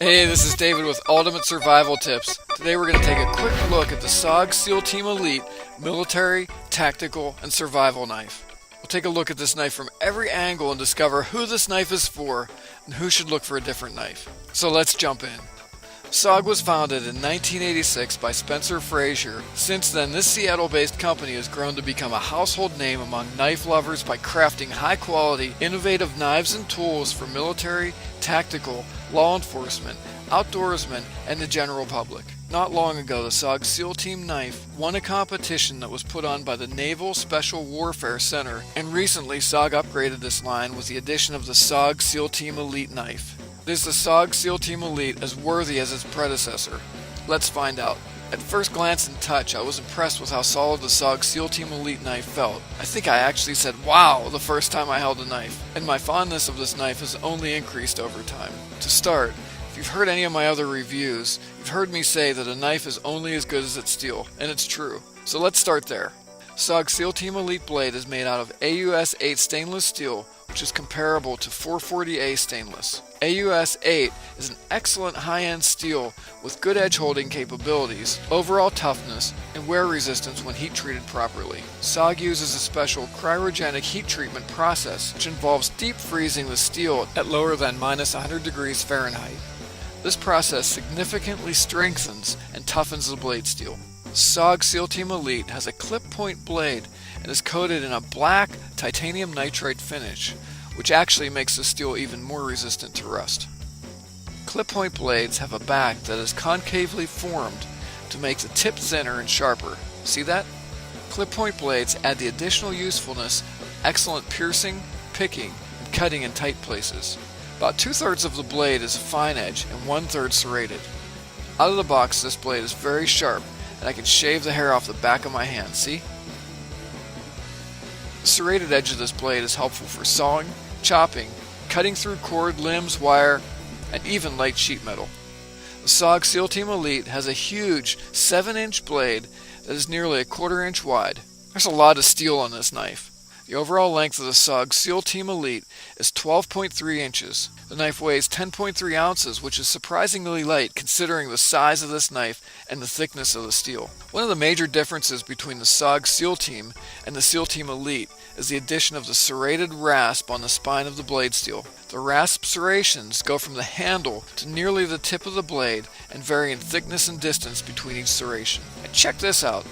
Hey, this is David with Ultimate Survival Tips. Today we're going to take a quick look at the SOG Seal Team Elite military, tactical, and survival knife. We'll take a look at this knife from every angle and discover who this knife is for and who should look for a different knife. So let's jump in. SOG was founded in 1986 by Spencer Frazier. Since then, this Seattle-based company has grown to become a household name among knife lovers by crafting high-quality, innovative knives and tools for military, tactical, law enforcement, outdoorsmen, and the general public. Not long ago, the SOG Seal Team knife won a competition that was put on by the Naval Special Warfare Center, and recently SOG upgraded this line with the addition of the SOG Seal Team Elite knife. Is the SOG Seal Team Elite as worthy as its predecessor? Let's find out. At first glance and touch, I was impressed with how solid the SOG Seal Team Elite knife felt. I think I actually said wow the first time I held a knife, and my fondness of this knife has only increased over time. To start, if you've heard any of my other reviews, you've heard me say that a knife is only as good as its steel, and it's true. So let's start there. SOG Seal Team Elite blade is made out of AUS 8 stainless steel, which is comparable to 440A stainless. AUS 8 is an excellent high-end steel with good edge holding capabilities, overall toughness, and wear resistance when heat treated properly. SOG uses a special cryogenic heat treatment process which involves deep freezing the steel at lower than -100 degrees Fahrenheit. This process significantly strengthens and toughens the blade steel. SOG Seal Team Elite has a clip point blade and is coated in a black titanium nitride finish, which actually makes the steel even more resistant to rust. Clip point blades have a back that is concavely formed to make the tip thinner and sharper. See that? Clip point blades add the additional usefulness of excellent piercing, picking, and cutting in tight places. About 2/3 of the blade is a fine edge and 1/3 serrated. Out of the box, this blade is very sharp, and I can shave the hair off the back of my hand, see? The serrated edge of this blade is helpful for sawing, chopping, cutting through cord, limbs, wire, and even light sheet metal. The SOG Seal Team Elite has a huge 7-inch blade that is nearly 1/4 inch wide. There's a lot of steel on this knife. The overall length of the SOG Seal Team Elite is 12.3 inches. The knife weighs 10.3 ounces, which is surprisingly light considering the size of this knife and the thickness of the steel. One of the major differences between the SOG Seal Team and the Seal Team Elite is the addition of the serrated rasp on the spine of the blade steel. The rasp serrations go from the handle to nearly the tip of the blade and vary in thickness and distance between each serration. And check this out.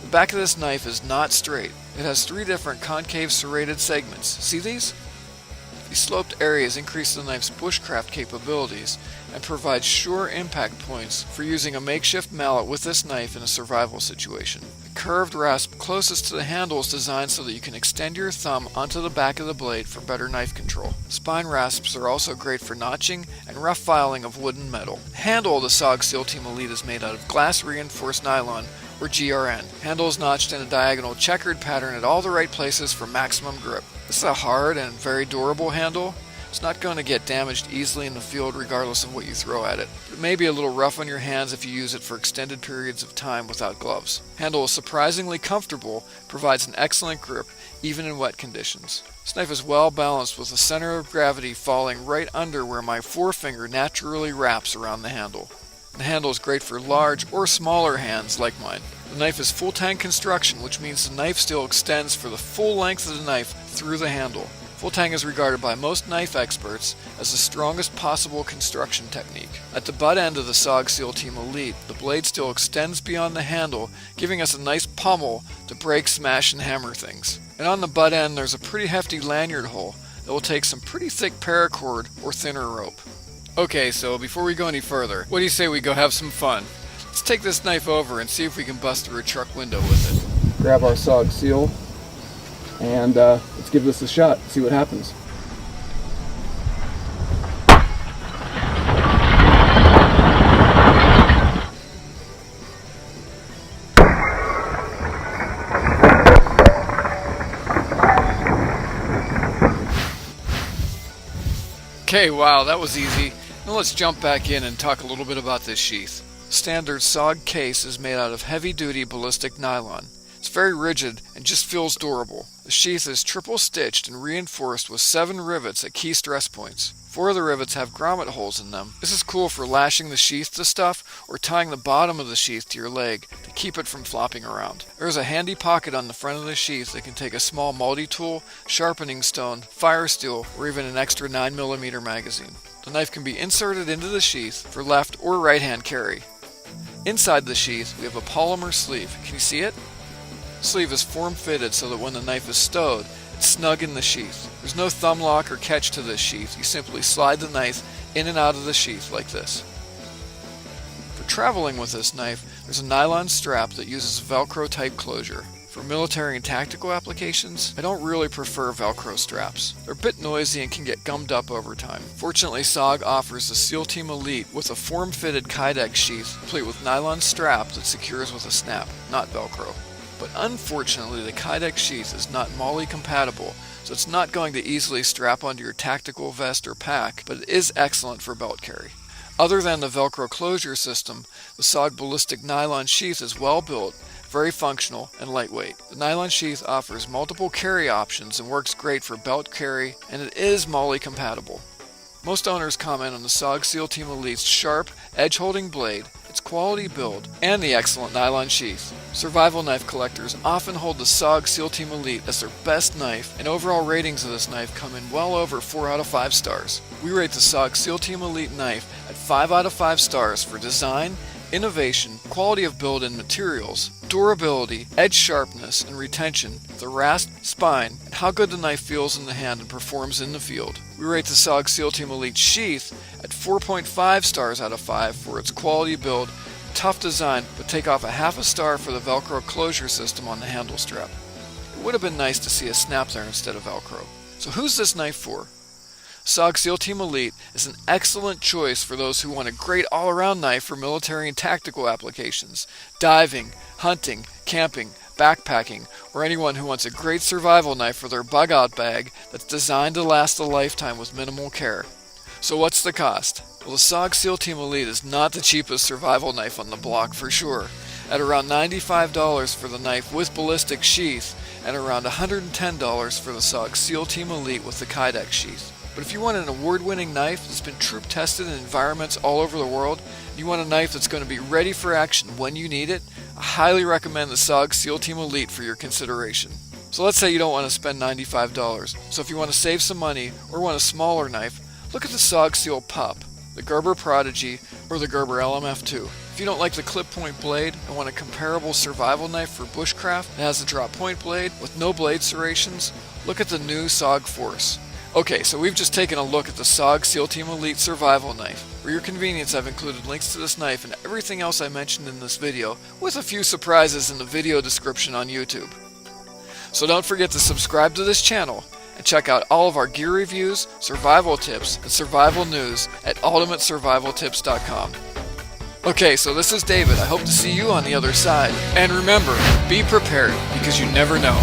The back of this knife is not straight. It has 3 different concave serrated segments. See these? These sloped areas increase the knife's bushcraft capabilities and provide sure impact points for using a makeshift mallet with this knife in a survival situation. The curved rasp closest to the handle is designed so that you can extend your thumb onto the back of the blade for better knife control. Spine rasps are also great for notching and rough filing of wood and metal. The handle of the SOG Seal Team Elite is made out of glass reinforced nylon, or GRN. Handle is notched in a diagonal checkered pattern at all the right places for maximum grip. This is a hard and very durable handle. It's not going to get damaged easily in the field regardless of what you throw at it. It may be a little rough on your hands if you use it for extended periods of time without gloves. Handle is surprisingly comfortable, provides an excellent grip even in wet conditions. This knife is well balanced with the center of gravity falling right under where my forefinger naturally wraps around the handle. The handle is great for large or smaller hands like mine. The knife is full tang construction, which means the knife still extends for the full length of the knife through the handle. Full tang is regarded by most knife experts as the strongest possible construction technique. At the butt end of the SOG Seal Team Elite, the blade still extends beyond the handle, giving us a nice pommel to break, smash, and hammer things. And on the butt end, there's a pretty hefty lanyard hole that will take some pretty thick paracord or thinner rope. Okay, so before we go any further, what do you say we go have some fun? Let's take this knife over and see if we can bust through a truck window with it. Grab our SOG Seal and let's give this a shot, see what happens. Okay, wow, that was easy. Now let's jump back in and talk a little bit about this sheath. Standard SOG case is made out of heavy-duty ballistic nylon. It's very rigid and just feels durable. The sheath is triple stitched and reinforced with 7 rivets at key stress points. 4 of the rivets have grommet holes in them. This is cool for lashing the sheath to stuff or tying the bottom of the sheath to your leg to keep it from flopping around. There's a handy pocket on the front of the sheath that can take a small multi-tool, sharpening stone, fire steel, or even an extra 9mm magazine. The knife can be inserted into the sheath for left or right hand carry. Inside the sheath, we have a polymer sleeve. Can you see it? The sleeve is form-fitted so that when the knife is stowed, it's snug in the sheath. There's no thumb lock or catch to this sheath. You simply slide the knife in and out of the sheath like this. For traveling with this knife, there's a nylon strap that uses Velcro type closure. For military and tactical applications, I don't really prefer Velcro straps. They're a bit noisy and can get gummed up over time. Fortunately, SOG offers the SEAL Team Elite with a form-fitted Kydex sheath complete with nylon strap that secures with a snap, not Velcro. But unfortunately, the Kydex sheath is not MOLLE compatible, so it's not going to easily strap onto your tactical vest or pack, but it is excellent for belt carry. Other than the Velcro closure system, the SOG ballistic nylon sheath is well built, very functional, and lightweight. The nylon sheath offers multiple carry options and works great for belt carry, and it is MOLLE compatible. Most owners comment on the SOG SEAL Team Elite's sharp, edge-holding blade, its quality build, and the excellent nylon sheath. Survival knife collectors often hold the SOG SEAL Team Elite as their best knife, and overall ratings of this knife come in well over 4 out of 5 stars. We rate the SOG SEAL Team Elite knife at 5 out of 5 stars for design, innovation, quality of build and materials, durability, edge sharpness and retention, the rasp, spine, and how good the knife feels in the hand and performs in the field. We rate the SOG SEAL Team Elite sheath at 4.5 stars out of 5 for its quality build, tough design, but take off a half a star for the Velcro closure system on the handle strap. It would have been nice to see a snap there instead of Velcro. So who's this knife for? SOG SEAL Team Elite is an excellent choice for those who want a great all-around knife for military and tactical applications, diving, hunting, camping, backpacking, or anyone who wants a great survival knife for their bug-out bag that's designed to last a lifetime with minimal care. So what's the cost? Well, the SOG SEAL Team Elite is not the cheapest survival knife on the block for sure, at around $95 for the knife with ballistic sheath and around $110 for the SOG SEAL Team Elite with the Kydex sheath. But if you want an award-winning knife that's been troop tested in environments all over the world, and you want a knife that's going to be ready for action when you need it, I highly recommend the SOG SEAL Team Elite for your consideration. So let's say you don't want to spend $95. So if you want to save some money or want a smaller knife, look at the SOG SEAL Pup, the Gerber Prodigy, or the Gerber LMF2. If you don't like the clip point blade and want a comparable survival knife for bushcraft that has a drop point blade with no blade serrations, look at the new SOG Force. Okay, so we've just taken a look at the SOG SEAL Team Elite survival knife. For your convenience, I've included links to this knife and everything else I mentioned in this video, with a few surprises in the video description on YouTube. So don't forget to subscribe to this channel, and check out all of our gear reviews, survival tips, and survival news at ultimatesurvivaltips.com. Okay, so this is David. I hope to see you on the other side. And remember, be prepared, because you never know.